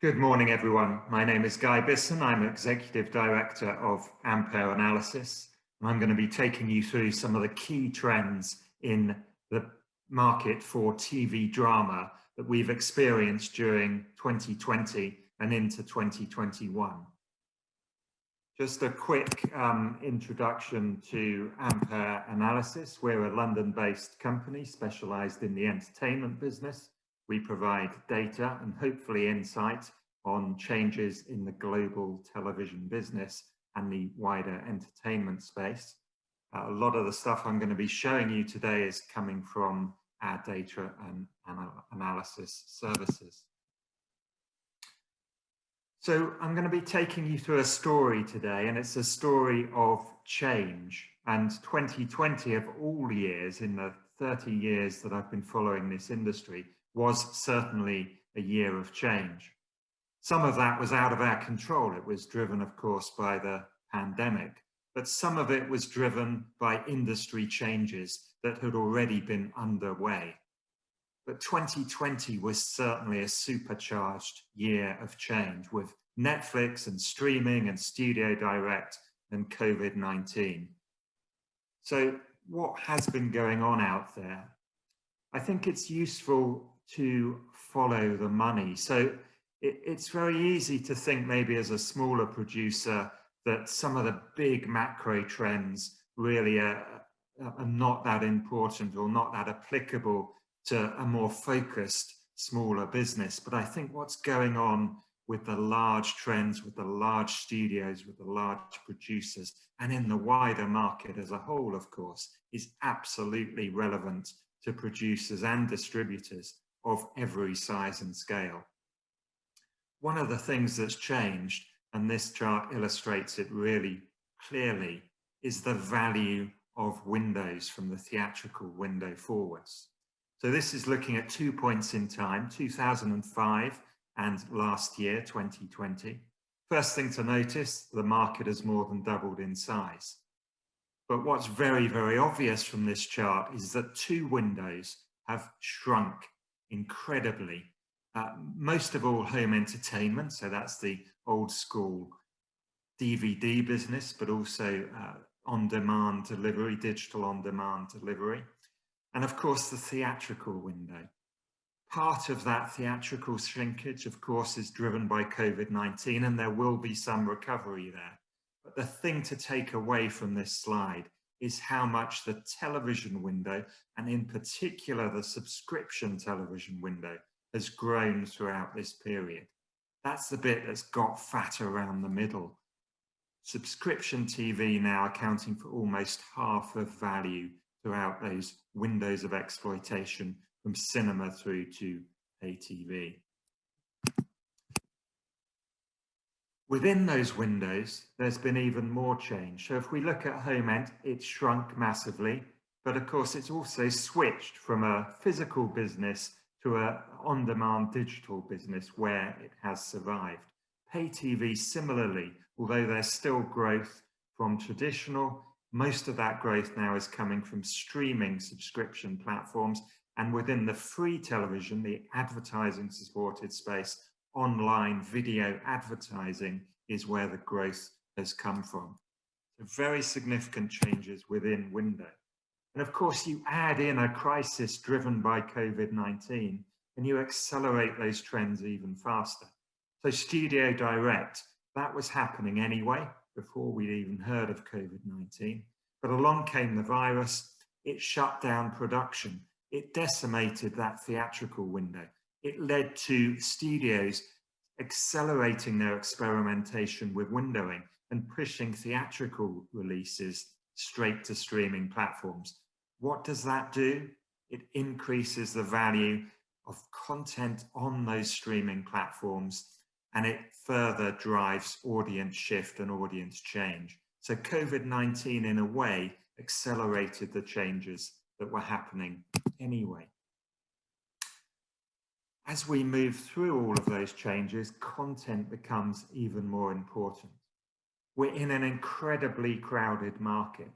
Good morning, everyone. My name is Guy Bisson. I'm Executive Director of Ampere Analysis, and I'm going to be taking you through some of the key trends in the market for TV drama that we've experienced during 2020 and into 2021. Just a quick introduction to Ampere Analysis. We're a London-based company specialized in the entertainment business. We provide data and hopefully insight on changes in the global television business and the wider entertainment space. A lot of the stuff I'm going to be showing you today is coming from our data and analysis services. So I'm going to be taking you through a story today, and it's a story of change. And 2020 of all years, in the 30 years that I've been following this industry, was certainly a year of change. Some of that was out of our control. It was driven, of course, by the pandemic, but some of it was driven by industry changes that had already been underway. But 2020 was certainly a supercharged year of change with Netflix and streaming and studio direct and COVID-19. So what has been going on out there? I think it's useful to follow the money. So it's very easy to think maybe as a smaller producer that some of the big macro trends really are not that important or not that applicable to a more focused, smaller business. But I think what's going on with the large trends, with the large studios, with the large producers, and in the wider market as a whole, of course, is absolutely relevant to producers and distributors of every size and scale. One of the things that's changed, and this chart illustrates it really clearly, is the value of windows from the theatrical window forwards. So this is looking at 2 points in time, 2005 and last year, 2020. First thing to notice, the market has more than doubled in size. But what's very, very obvious from this chart is that two windows have shrunk incredibly. Most of all home entertainment, so that's the old school DVD business, but also on-demand delivery, digital on-demand delivery. And of course, the theatrical window. Part of that theatrical shrinkage, of course, is driven by COVID-19, and there will be some recovery there. But the thing to take away from this slide is how much the television window, and in particular the subscription television window, has grown throughout this period. That's the bit that's got fat around the middle. Subscription TV now accounting for almost half of value throughout those windows of exploitation from cinema through to pay TV. Within those windows, there's been even more change. So if we look at home ent, it's shrunk massively, but of course it's also switched from a physical business to an on-demand digital business where it has survived. Pay TV similarly, although there's still growth from traditional, most of that growth now is coming from streaming subscription platforms, and within the free television, the advertising supported space, online video advertising is where the growth has come from. So very significant changes within window. And of course, you add in a crisis driven by COVID-19 and you accelerate those trends even faster. So studio direct, that was happening anyway before we'd even heard of COVID-19. But along came the virus, it shut down production, it decimated that theatrical window. It led to studios accelerating their experimentation with windowing and pushing theatrical releases straight to streaming platforms. What does that do? It increases the value of content on those streaming platforms, and it further drives audience shift and audience change. So COVID-19, in a way, accelerated the changes that were happening anyway. As we move through all of those changes, content becomes even more important. We're in an incredibly crowded market.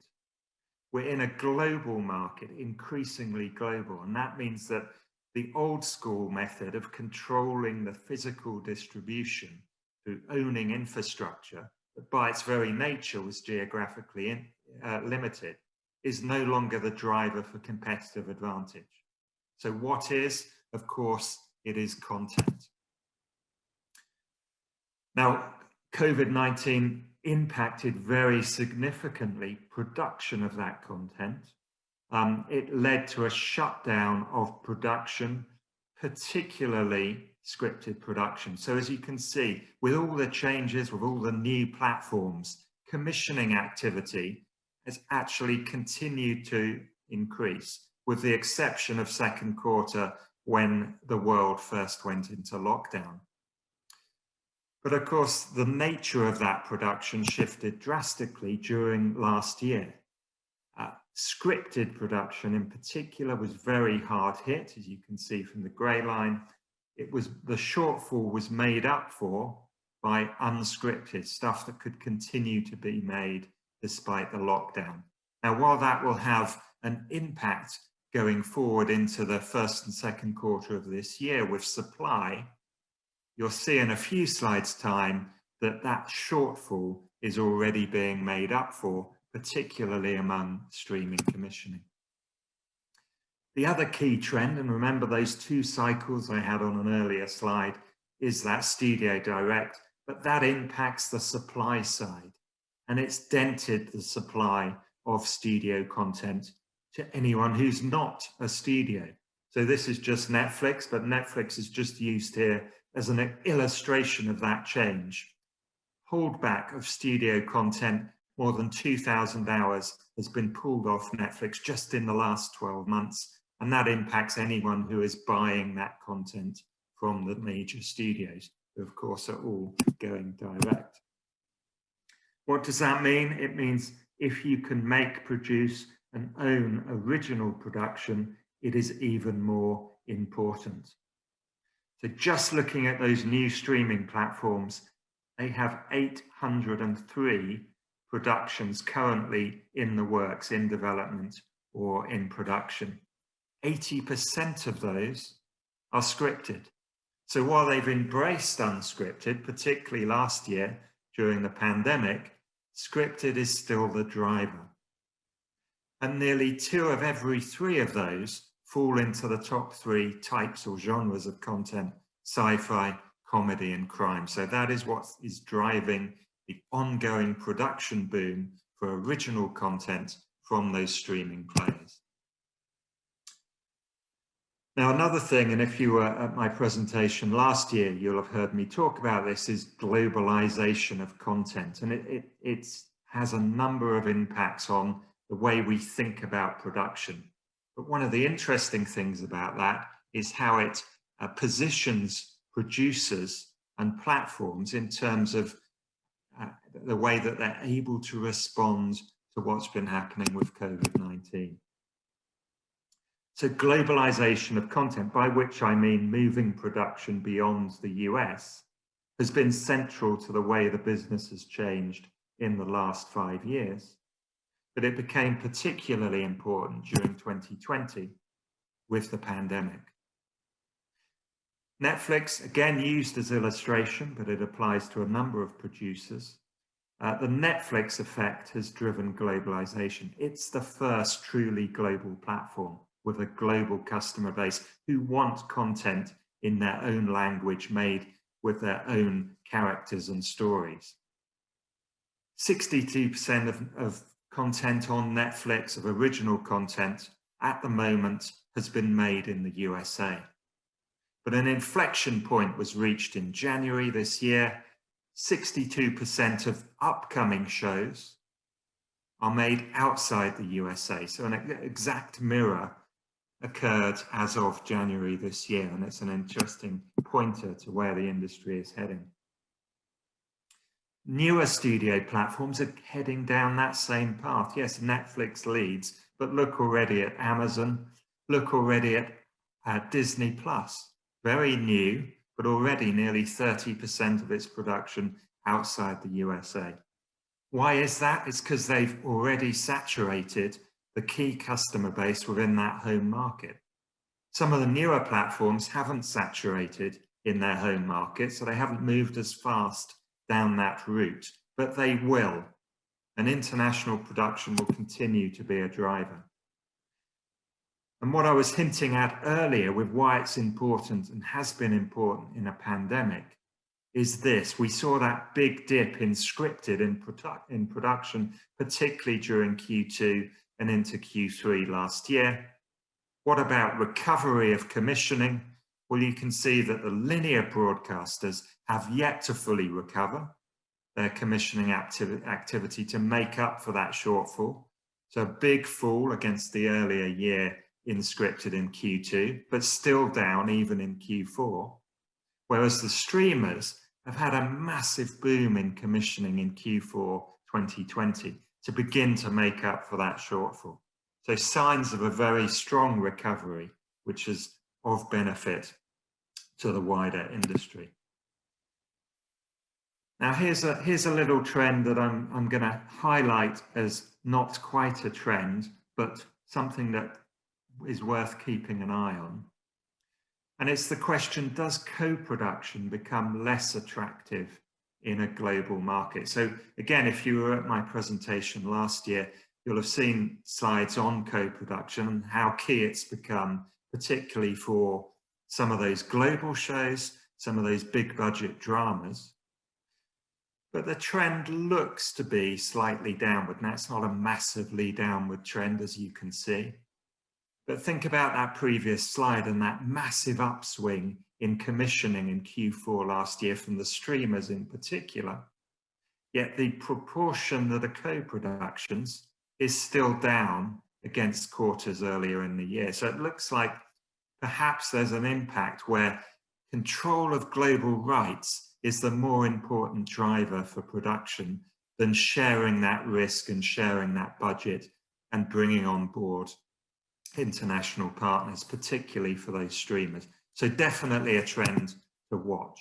We're in a global market, increasingly global, and that means that the old school method of controlling the physical distribution through owning infrastructure that by its very nature was geographically limited, is no longer the driver for competitive advantage. So what is? Of course, it is content. Now, COVID-19 impacted very significantly production of that content. It led to a shutdown of production, particularly scripted production. So as you can see, with all the changes, with all the new platforms, commissioning activity has actually continued to increase, with the exception of second quarter when the world first went into lockdown. But of course, the nature of that production shifted drastically during last year. Scripted production in particular was very hard hit, as you can see from the grey line. The shortfall was made up for by unscripted stuff that could continue to be made despite the lockdown. Now, while that will have an impact going forward into the first and second quarter of this year with supply, you'll see in a few slides' time that that shortfall is already being made up for, particularly among streaming commissioning. The other key trend, and remember those two cycles I had on an earlier slide, is that studio direct, but that impacts the supply side, and it's dented the supply of studio content to anyone who's not a studio. So this is just Netflix, but Netflix is just used here as an illustration of that change. Holdback of studio content, more than 2,000 hours has been pulled off Netflix just in the last 12 months. And that impacts anyone who is buying that content from the major studios, who of course are all going direct. What does that mean? It means if you can make, produce and own original production, it is even more important. So just looking at those new streaming platforms, they have 803 productions currently in the works, in development or in production. 80% of those are scripted. So while they've embraced unscripted, particularly last year during the pandemic, scripted is still the driver. And nearly 2 of every 3 of those fall into the top 3 types or genres of content: sci-fi, comedy and crime. So that is what is driving the ongoing production boom for original content from those streaming players. Now, another thing, and if you were at my presentation last year, you'll have heard me talk about this, is globalization of content. And it has a number of impacts on the way we think about production. But one of the interesting things about that is how it positions producers and platforms in terms of the way that they're able to respond to what's been happening with COVID-19. So globalization of content, by which I mean moving production beyond the US, has been central to the way the business has changed in the last 5 years. But it became particularly important during 2020 with the pandemic. Netflix, again used as illustration, but it applies to a number of producers. The Netflix effect has driven globalization. It's the first truly global platform with a global customer base who want content in their own language made with their own characters and stories. 62% of content on Netflix, of original content, at the moment has been made in the USA. But an inflection point was reached in January this year. 62% of upcoming shows are made outside the USA. So an exact mirror occurred as of January this year, and it's an interesting pointer to where the industry is heading. Newer studio platforms are heading down that same path. Yes, Netflix leads, but look already at Amazon, look already at Disney Plus. Very new, but already nearly 30% of its production outside the USA. Why is that? It's because they've already saturated the key customer base within that home market. Some of the newer platforms haven't saturated in their home market, so they haven't moved as fast down that route, but they will. And international production will continue to be a driver. And what I was hinting at earlier with why it's important and has been important in a pandemic is this. We saw that big dip in scripted in production, particularly during Q2 and into Q3 last year. What about recovery of commissioning? Well, you can see that the linear broadcasters have yet to fully recover their commissioning activity to make up for that shortfall. So a big fall against the earlier year in scripted in Q2, but still down even in Q4. Whereas the streamers have had a massive boom in commissioning in Q4 2020 to begin to make up for that shortfall. So signs of a very strong recovery, which is of benefit to the wider industry. Now here's a little trend that I'm going to highlight as not quite a trend, but something that is worth keeping an eye on. And it's the question, does co-production become less attractive in a global market? So again, if you were at my presentation last year, you'll have seen slides on co-production and how key it's become, particularly for some of those global shows, some of those big budget dramas. But the trend looks to be slightly downward. Now, it's not a massively downward trend, as you can see. But think about that previous slide and that massive upswing in commissioning in Q4 last year from the streamers in particular. Yet the proportion that are co-productions is still down against quarters earlier in the year. So it looks like perhaps there's an impact where control of global rights is the more important driver for production than sharing that risk and sharing that budget and bringing on board international partners, particularly for those streamers. So definitely a trend to watch.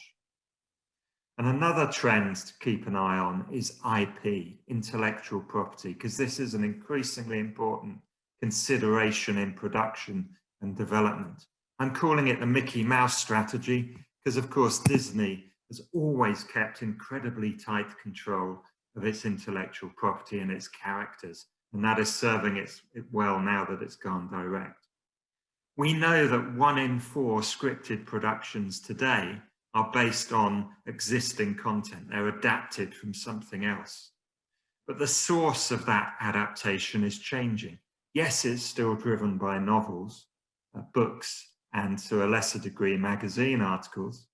And another trend to keep an eye on is IP, intellectual property, because this is an increasingly important consideration in production and development. I'm calling it the Mickey Mouse strategy, because of course Disney has always kept incredibly tight control of its intellectual property and its characters. And that is serving it well now that it's gone direct. We know that 1 in 4 scripted productions today are based on existing content. They're adapted from something else. But the source of that adaptation is changing. Yes, it's still driven by novels, books, and to a lesser degree, magazine articles,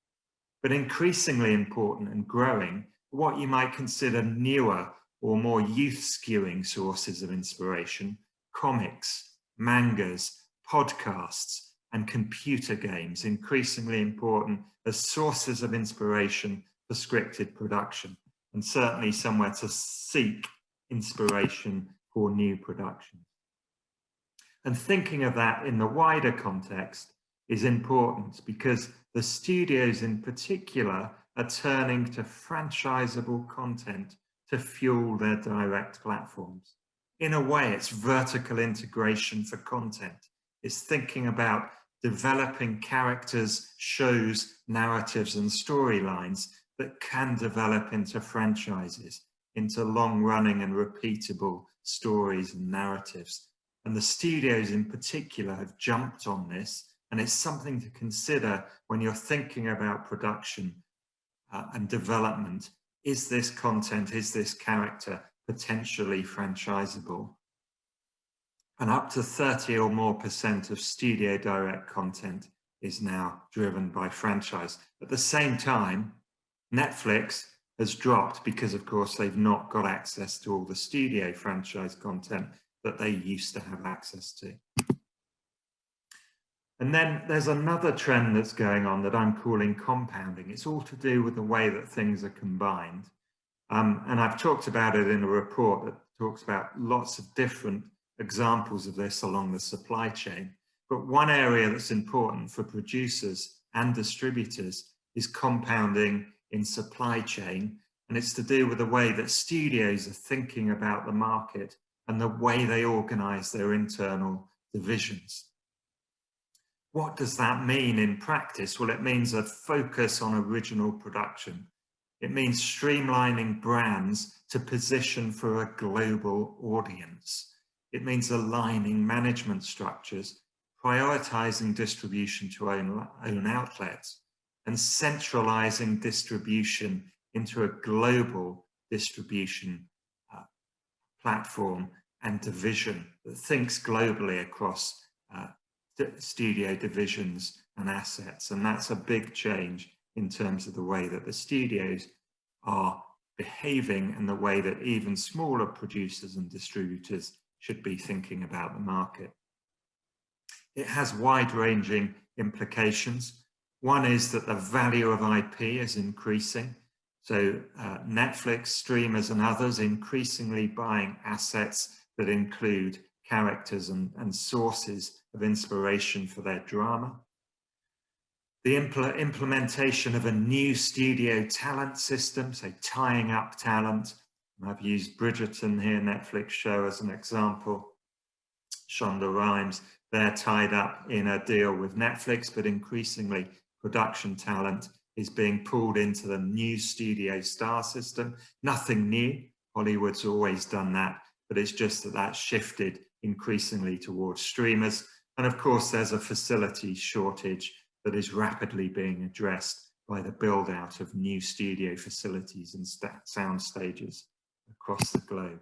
but increasingly important and growing, what you might consider newer or more youth-skewing sources of inspiration, comics, mangas, podcasts, and computer games, increasingly important as sources of inspiration for scripted production, and certainly somewhere to seek inspiration for new production. And thinking of that in the wider context is important because the studios in particular are turning to franchisable content to fuel their direct platforms. In a way, it's vertical integration for content. It's thinking about developing characters, shows, narratives, and storylines that can develop into franchises, into long-running and repeatable stories and narratives. And the studios in particular have jumped on this, and it's something to consider when you're thinking about production and development. Is this content, is this character potentially franchisable? And up to 30% or more of studio direct content is now driven by franchise. At the same time, Netflix has dropped because, of course, they've not got access to all the studio franchise content that they used to have access to. And then there's another trend that's going on that I'm calling compounding. It's all to do with the way that things are combined. And I've talked about it in a report that talks about lots of different examples of this along the supply chain. But one area that's important for producers and distributors is compounding in supply chain. And it's to do with the way that studios are thinking about the market and the way they organize their internal divisions. What does that mean in practice? Well, it means a focus on original production. It means streamlining brands to position for a global audience. It means aligning management structures, prioritizing distribution to own outlets, and centralizing distribution into a global distribution platform and division that thinks globally across studio divisions and assets. And that's a big change in terms of the way that the studios are behaving and the way that even smaller producers and distributors should be thinking about the market. It has wide-ranging implications. One is that the value of IP is increasing. So Netflix, streamers and others increasingly buying assets that include characters and sources of inspiration for their drama. The implementation of a new studio talent system, so tying up talent. I've used Bridgerton here, Netflix show, as an example. Shonda Rhimes, they're tied up in a deal with Netflix, but increasingly production talent is being pulled into the new studio star system. Nothing new, Hollywood's always done that, but it's just that that's shifted increasingly towards streamers. And of course, there's a facility shortage that is rapidly being addressed by the build out of new studio facilities and sound stages across the globe.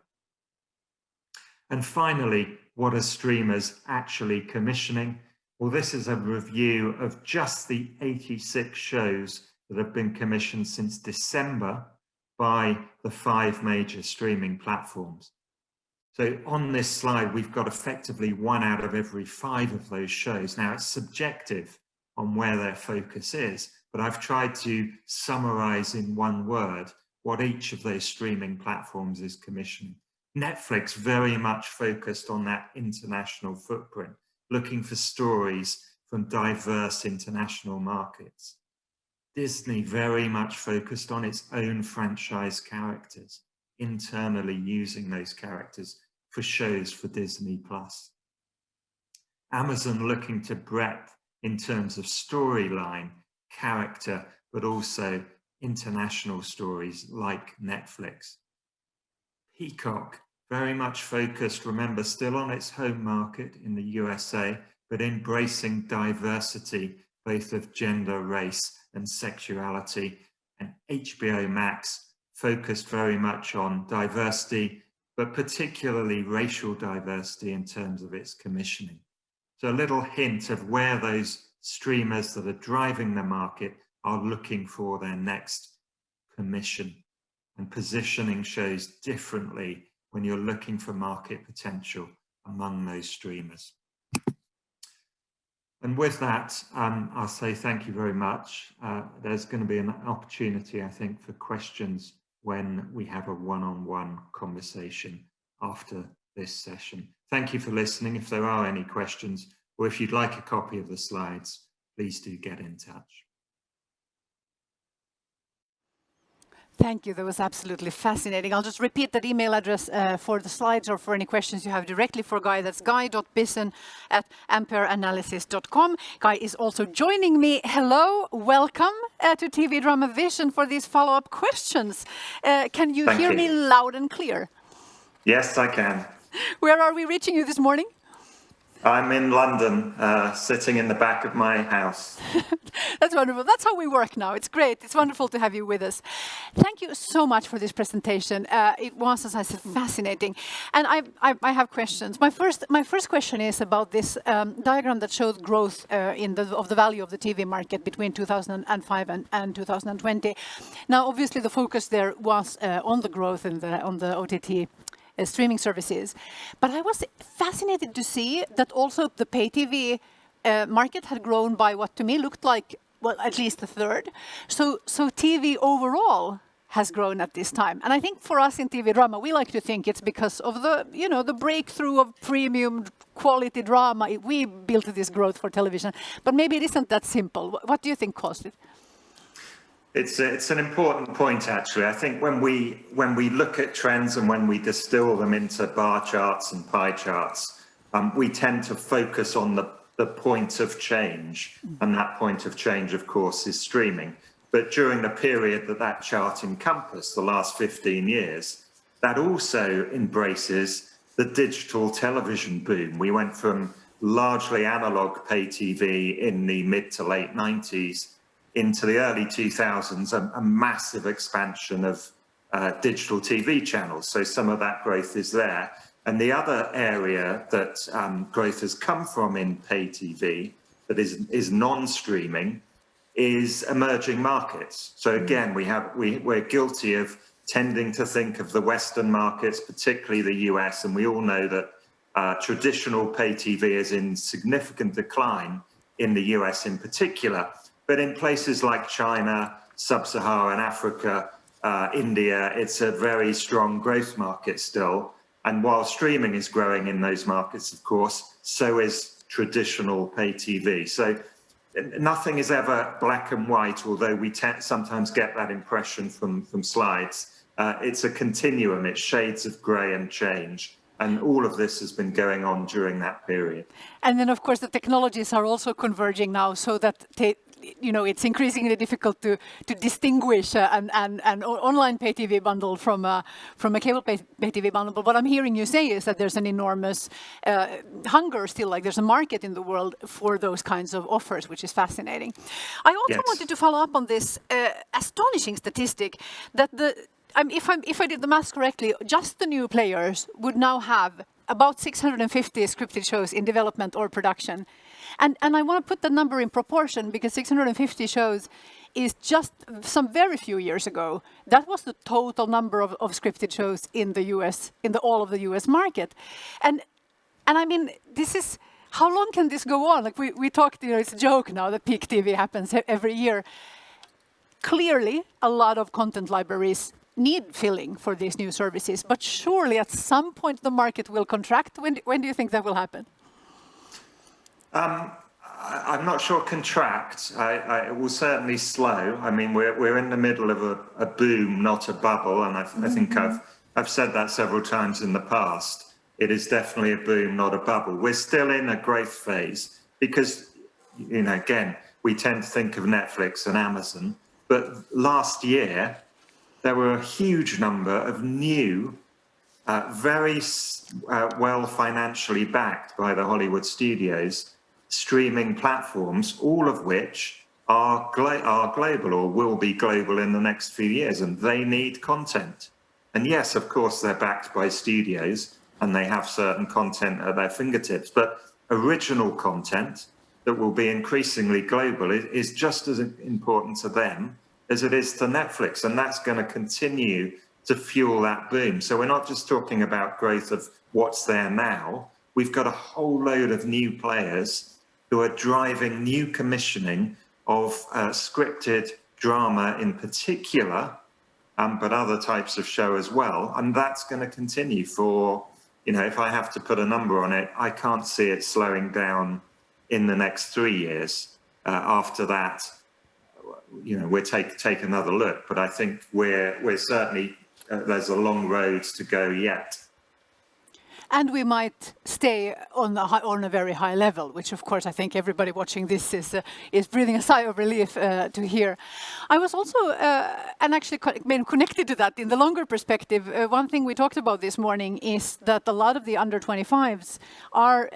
And finally, what are streamers actually commissioning? Well, this is a review of just the 86 shows that have been commissioned since December by the 5 major streaming platforms. So on this slide, we've got effectively 1 out of every 5 of those shows. Now, it's subjective on where their focus is, but I've tried to summarize in one word what each of those streaming platforms is commissioning. Netflix very much focused on that international footprint, looking for stories from diverse international markets. Disney very much focused on its own franchise characters, internally using those characters for shows for Disney+. Amazon looking to breadth in terms of storyline, character, but also international stories like Netflix. Peacock, very much focused, remember, still on its home market in the USA, but embracing diversity, both of gender, race, and sexuality. And HBO Max focused very much on diversity, but particularly racial diversity in terms of its commissioning. So a little hint of where those streamers that are driving the market are looking for their next commission, and positioning shows differently when you're looking for market potential among those streamers. And with that, I'll say thank you very much. There's going to be an opportunity, I think, for questions when we have a one-on-one conversation after this session. Thank you for listening. If there are any questions, or if you'd like a copy of the slides, please do get in touch. Thank you. That was absolutely fascinating. I'll just repeat that email address for the slides or for any questions you have directly for Guy. That's guy.bisson@ampereanalysis.com. Guy is also joining me. Hello, welcome to TV Drama Vision for these follow-up questions. Can you hear me loud and clear? Yes, I can. Where are we reaching you this morning? I'm in London, sitting in the back of my house. That's wonderful. That's how we work now. It's great. It's wonderful to have you with us. Thank you so much for this presentation. It was, as I said, fascinating. And I have questions. My first question is about this diagram that showed growth of the value of the TV market between 2005 and 2020. Now, obviously, the focus there was on the growth on the OTT streaming services. But I was fascinated to see that also the pay TV market had grown by what to me looked like, well, at least a third. So TV overall has grown at this time. And I think for us in TV drama, we like to think it's because of the breakthrough of premium quality drama. We built this growth for television. But maybe it isn't that simple. What do you think caused it? It's an important point, actually. I think when we look at trends and when we distill them into bar charts and pie charts, we tend to focus on the the point of change. And that point of change, of course, is streaming. But during the period that chart encompassed, the last 15 years, that also embraces the digital television boom. We went from largely analog pay TV in the mid to late 90s into the early 2000s, a massive expansion of digital TV channels. So some of that growth is there. And the other area that growth has come from in pay TV that is non-streaming is emerging markets. So again, we're guilty of tending to think of the Western markets, particularly the US, and we all know that traditional pay TV is in significant decline in the US in particular. But in places like China, Sub-Saharan Africa, India, it's a very strong growth market still. And while streaming is growing in those markets, of course, so is traditional pay TV. So nothing is ever black and white, although we sometimes get that impression from slides. It's a continuum, it's shades of grey and change. And all of this has been going on during that period. And then, of course, the technologies are also converging now so that it's increasingly difficult to distinguish an online pay TV bundle from a cable pay TV bundle. But what I'm hearing you say is that there's an enormous hunger still, like there's a market in the world for those kinds of offers, which is fascinating. I also wanted to follow up on this astonishing statistic that if I did the math correctly, just the new players would now have about 650 scripted shows in development or production. And I want to put the number in proportion because 650 shows is just some very few years ago. That was the total number of scripted shows in the US, all of the US market. And I mean, this is, how long can this go on? Like we talked, it's a joke now that peak TV happens every year. Clearly, a lot of content libraries need filling for these new services, but surely at some point the market will contract. When do you think that will happen? I'm not sure contract. It will certainly slow. I mean, we're in the middle of a boom, not a bubble, and I think I've said that several times in the past. It is definitely a boom, not a bubble. We're still in a growth phase because, again, we tend to think of Netflix and Amazon, but last year there were a huge number of new, very well financially backed by the Hollywood studios, streaming platforms, all of which are global or will be global in the next few years, and they need content. And yes, of course, they're backed by studios and they have certain content at their fingertips, but original content that will be increasingly global is just as important to them as it is to Netflix, and that's going to continue to fuel that boom. So we're not just talking about growth of what's there now. We've got a whole load of new players who are driving new commissioning of scripted drama in particular, but other types of show as well. And that's going to continue for, if I have to put a number on it, I can't see it slowing down in the next 3 years. After that, we'll take another look. But I think we're certainly, there's a long road to go yet. And we might stay on a very high level, which of course I think everybody watching this is breathing a sigh of relief to hear. I was also, and actually connected to that in the longer perspective, one thing we talked about this morning is that a lot of the under 25s are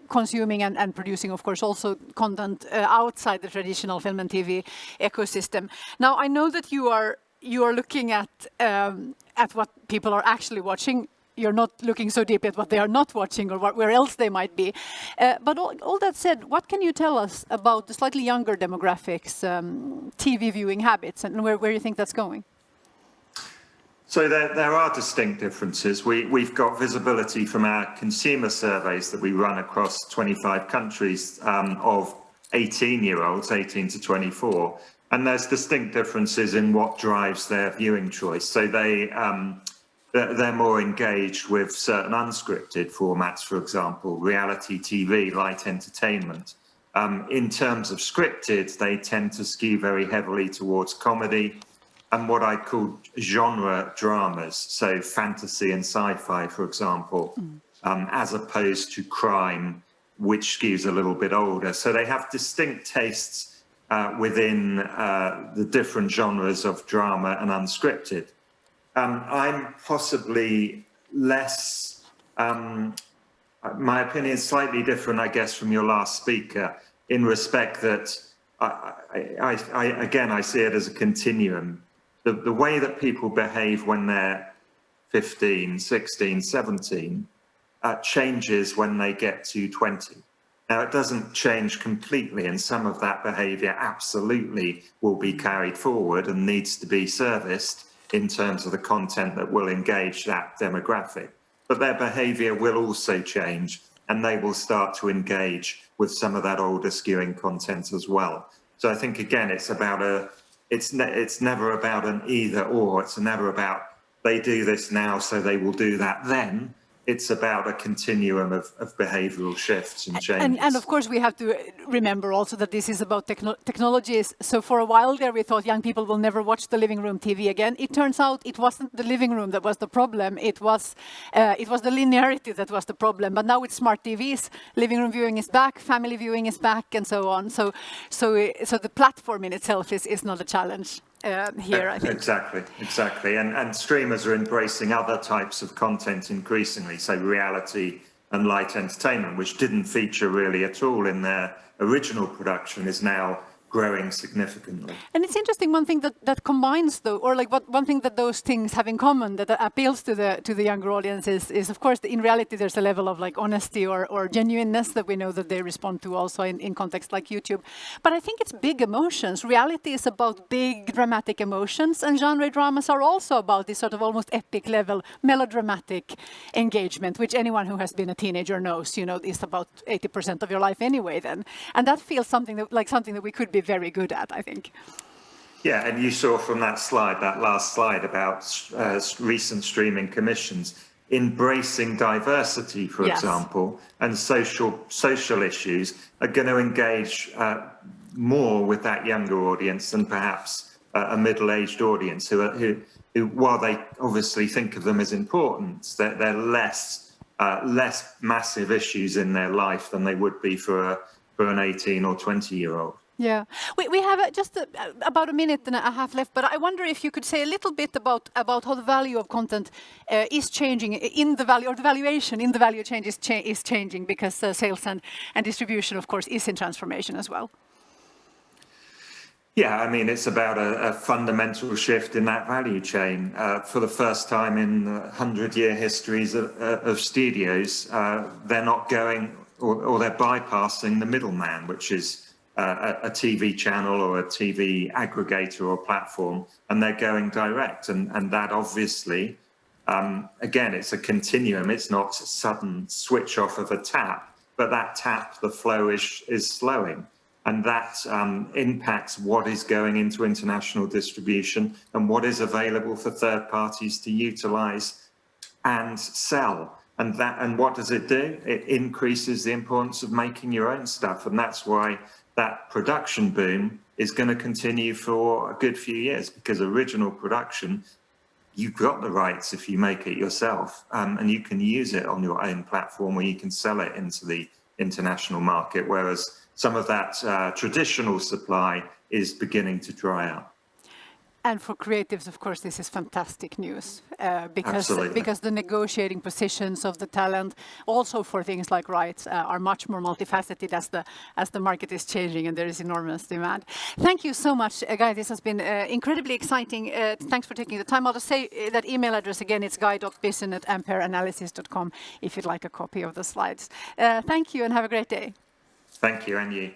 consuming and producing, of course, also content outside the traditional film and TV ecosystem. Now, I know that you are looking at what people are actually watching. You're not looking so deep at what they are not watching or where else they might be. But all that said, what can you tell us about the slightly younger demographics, TV viewing habits, and where you think that's going? So there are distinct differences. We've got visibility from our consumer surveys that we run across 25 countries of 18-year-olds, 18 to 24. And there's distinct differences in what drives their viewing choice. So they're more engaged with certain unscripted formats, for example, reality TV, light entertainment. In terms of scripted, they tend to skew very heavily towards comedy and what I call genre dramas, so fantasy and sci-fi, for example, as opposed to crime which skews a little bit older. So they have distinct tastes within the different genres of drama and unscripted. I'm possibly less, my opinion is slightly different, I guess, from your last speaker, in respect that I see it as a continuum. The way that people behave when they're 15, 16, 17 changes when they get to 20. Now, it doesn't change completely, and some of that behavior absolutely will be carried forward and needs to be serviced in terms of the content that will engage that demographic. But their behavior will also change, and they will start to engage with some of that older skewing content as well. So I think, again, it's about it's never about an either or. It's never about they do this now, so they will do that then. It's about a continuum of behavioral shifts and changes. And of course, we have to remember also that this is about technologies. So for a while there, we thought young people will never watch the living room TV again. It turns out it wasn't the living room that was the problem. It was the linearity that was the problem. But now with smart TVs, living room viewing is back, family viewing is back, and so on. So the platform in itself is not a challenge. Here, I think. Exactly. And streamers are embracing other types of content increasingly, so reality and light entertainment, which didn't feature really at all in their original production, is now growing significantly. And it's interesting, one thing that combines though, or like one thing that those things have in common that appeals to the younger audience is of course in reality there's a level of like honesty or genuineness that we know that they respond to also in context like YouTube. But I think it's big emotions. Reality is about big dramatic emotions, and genre dramas are also about this sort of almost epic level melodramatic engagement, which anyone who has been a teenager knows, is about 80% of your life anyway then. And that feels something that we could be very good at, I think. Yeah, and you saw from that last slide about recent streaming commissions, embracing diversity, for example, and social issues are going to engage more with that younger audience than perhaps a middle-aged audience who, while they obviously think of them as important, they're less massive issues in their life than they would be for an 18 or 20-year-old. Yeah, we have just about a minute and a half left, but I wonder if you could say a little bit about how the value of content is changing in the value, or the valuation in the value chain is changing, because sales and distribution, of course, is in transformation as well. Yeah, I mean, it's about a fundamental shift in that value chain. For the first time in 100-year histories of studios, they're not going, or they're bypassing the middleman, which is a TV channel or a TV aggregator or platform, and they're going direct. And that obviously, again, it's a continuum. It's not a sudden switch off of a tap, but that tap, the flow is slowing. And that impacts what is going into international distribution and what is available for third parties to utilize and sell. And what does it do? It increases the importance of making your own stuff. And that's why that production boom is going to continue for a good few years, because original production, you've got the rights if you make it yourself, and you can use it on your own platform, where you can sell it into the international market, whereas some of that traditional supply is beginning to dry up. And for creatives, of course, this is fantastic news, because the negotiating positions of the talent, also for things like rights, are much more multifaceted as the market is changing and there is enormous demand. Thank you so much, Guy. This has been incredibly exciting. Thanks for taking the time. I'll just say that email address again. It's guy.bisson@ampereanalysis.com if you'd like a copy of the slides. Thank you and have a great day. Thank you, and you.